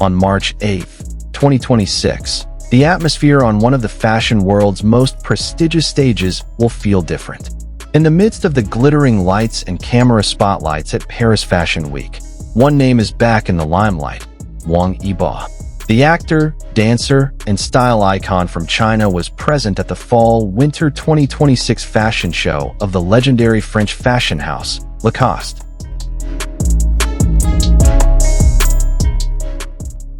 On March 8, 2026, the atmosphere on one of the fashion world's most prestigious stages will feel different. In the midst of the glittering lights and camera spotlights at Paris Fashion Week, one name is back in the limelight: Wang Yibo. The actor, dancer, and style icon from China was present at the Fall-Winter 2026 fashion show of the legendary French fashion house, Lacoste.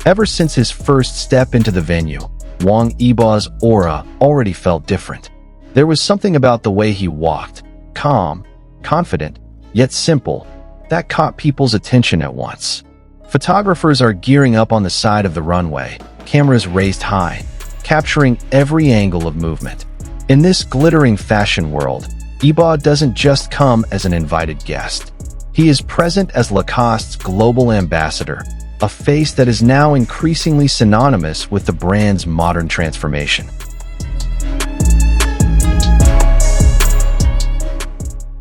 Ever since his first step into the venue, Wang Yibo's aura already felt different. There was something about the way he walked, calm, confident, yet simple, that caught people's attention at once. Photographers are gearing up on the side of the runway, cameras raised high, capturing every angle of movement. In this glittering fashion world, Yibo doesn't just come as an invited guest. He is present as Lacoste's global ambassador, a face that is now increasingly synonymous with the brand's modern transformation.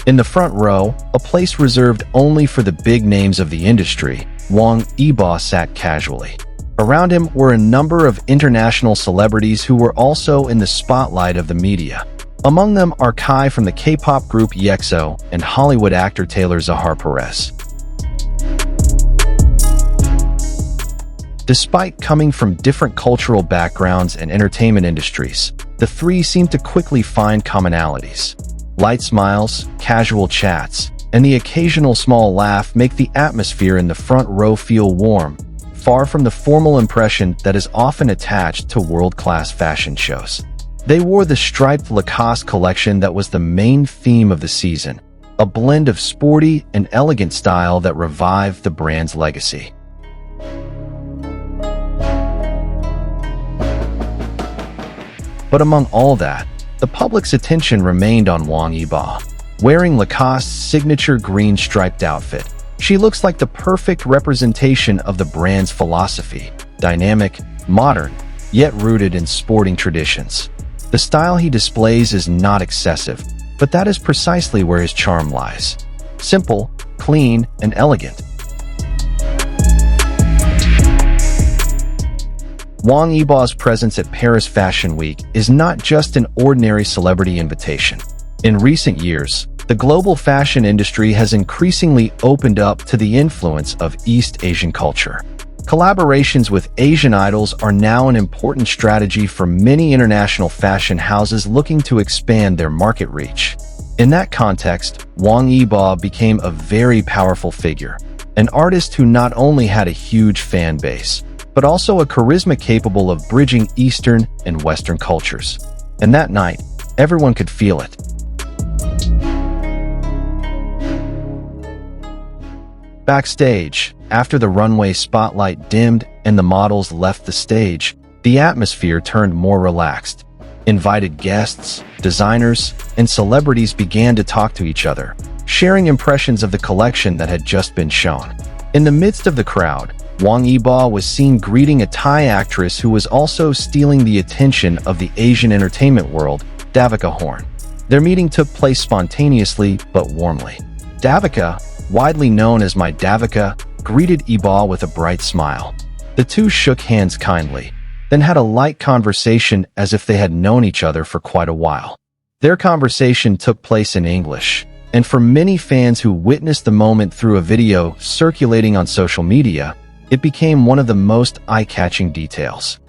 In the front row, a place reserved only for the big names of the industry, Wang Yibo sat casually. Around him were a number of international celebrities who were also in the spotlight of the media. Among them are Kai from the K-pop group EXO and Hollywood actor Taylor Zahar Perez. Despite coming from different cultural backgrounds and entertainment industries, the three seem to quickly find commonalities. Light smiles, casual chats, and the occasional small laugh make the atmosphere in the front row feel warm, far from the formal impression that is often attached to world-class fashion shows. They wore the striped Lacoste collection that was the main theme of the season, a blend of sporty and elegant style that revived the brand's legacy. But among all that, the public's attention remained on Wang Yibo. Wearing Lacoste's signature green striped outfit, she looks like the perfect representation of the brand's philosophy: dynamic, modern, yet rooted in sporting traditions. The style he displays is not excessive, but that is precisely where his charm lies. Simple, clean, and elegant. Wang Yibo's presence at Paris Fashion Week is not just an ordinary celebrity invitation. In recent years, the global fashion industry has increasingly opened up to the influence of East Asian culture. Collaborations with Asian idols are now an important strategy for many international fashion houses looking to expand their market reach. In that context, Wang Yibo became a very powerful figure, an artist who not only had a huge fan base, but also a charisma capable of bridging Eastern and Western cultures. And that night, everyone could feel it. Backstage, after the runway spotlight dimmed and the models left the stage, the atmosphere turned more relaxed. Invited guests, designers, and celebrities began to talk to each other, sharing impressions of the collection that had just been shown. In the midst of the crowd, Wang Yibo was seen greeting a Thai actress who was also stealing the attention of the Asian entertainment world, Davika Horn. Their meeting took place spontaneously but warmly. Davika, widely known as Mai Davika, greeted Yibo with a bright smile. The two shook hands kindly, then had a light conversation as if they had known each other for quite a while. Their conversation took place in English, and for many fans who witnessed the moment through a video circulating on social media, it became one of the most eye-catching details.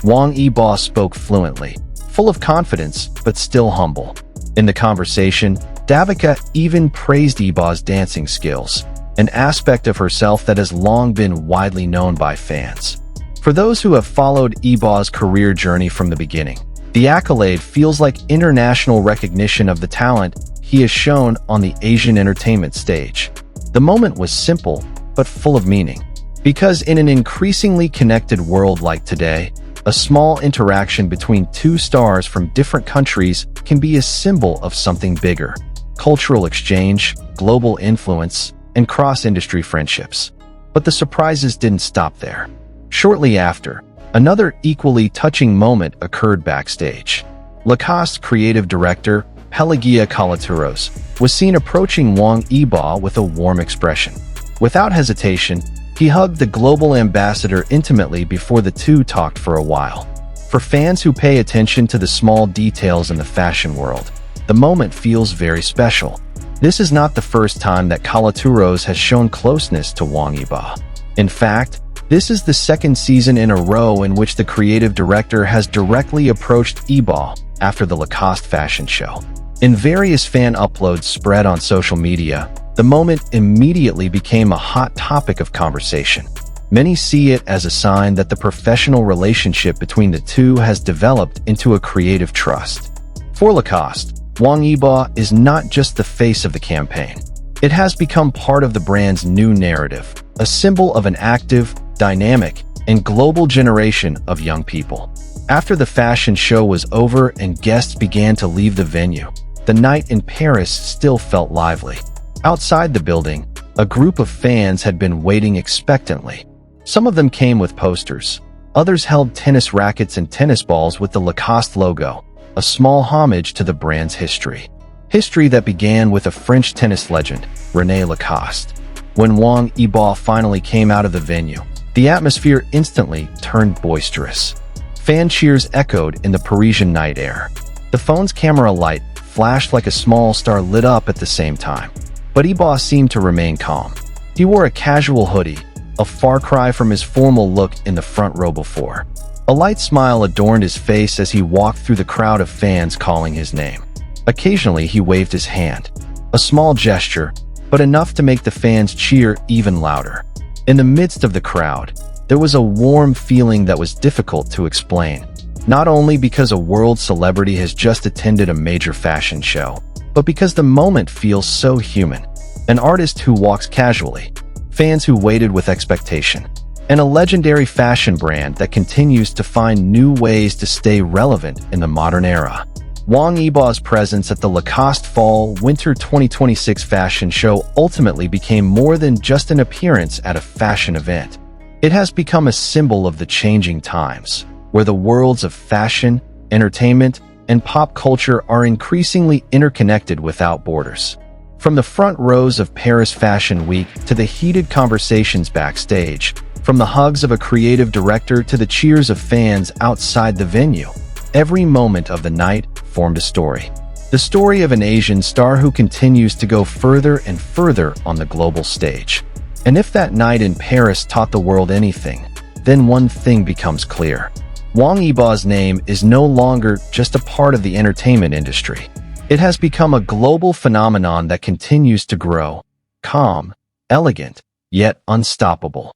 Wang Yibo spoke fluently, full of confidence, but still humble. In the conversation, Davika even praised Yibo's dancing skills, an aspect of herself that has long been widely known by fans. For those who have followed Yibo's career journey from the beginning, the accolade feels like international recognition of the talent he has shown on the Asian entertainment stage. The moment was simple, but full of meaning. Because in an increasingly connected world like today, a small interaction between two stars from different countries can be a symbol of something bigger: cultural exchange, global influence, and cross-industry friendships. But the surprises didn't stop there. Shortly after, another equally touching moment occurred backstage. Lacoste creative director Pelagia Kalaturos, was seen approaching Wang Yibo with a warm expression. Without hesitation, he hugged the global ambassador intimately before the two talked for a while. For fans who pay attention to the small details in the fashion world, the moment feels very special. This is not the first time that Kalaturos has shown closeness to Wang Yibo. In fact, this is the second season in a row in which the creative director has directly approached Yibo after the Lacoste fashion show. In various fan uploads spread on social media, the moment immediately became a hot topic of conversation. Many see it as a sign that the professional relationship between the two has developed into a creative trust. For Lacoste, Wang Yibo is not just the face of the campaign. It has become part of the brand's new narrative, a symbol of an active, dynamic, and global generation of young people. After the fashion show was over and guests began to leave the venue, the night in Paris still felt lively. Outside the building, a group of fans had been waiting expectantly. Some of them came with posters. Others held tennis rackets and tennis balls with the Lacoste logo, a small homage to the brand's history. History that began with a French tennis legend, René Lacoste. When Wang Yibo finally came out of the venue, the atmosphere instantly turned boisterous. Fan cheers echoed in the Parisian night air. The phone's camera light flashed like a small star lit up at the same time. But Yibo seemed to remain calm. He wore a casual hoodie, a far cry from his formal look in the front row before. A light smile adorned his face as he walked through the crowd of fans calling his name. Occasionally, he waved his hand. A small gesture, but enough to make the fans cheer even louder. In the midst of the crowd, there was a warm feeling that was difficult to explain. Not only because a world celebrity has just attended a major fashion show, but because the moment feels so human. An artist who walks casually, fans who waited with expectation, and a legendary fashion brand that continues to find new ways to stay relevant in the modern era. Wang Yibo's presence at the Lacoste Fall/Winter 2026 fashion show ultimately became more than just an appearance at a fashion event. It has become a symbol of the changing times, where the worlds of fashion, entertainment, and pop culture are increasingly interconnected without borders. From the front rows of Paris Fashion Week to the heated conversations backstage, from the hugs of a creative director to the cheers of fans outside the venue, every moment of the night formed a story. The story of an Asian star who continues to go further and further on the global stage. And if that night in Paris taught the world anything, then one thing becomes clear. Wang Yibo's name is no longer just a part of the entertainment industry. It has become a global phenomenon that continues to grow, calm, elegant, yet unstoppable.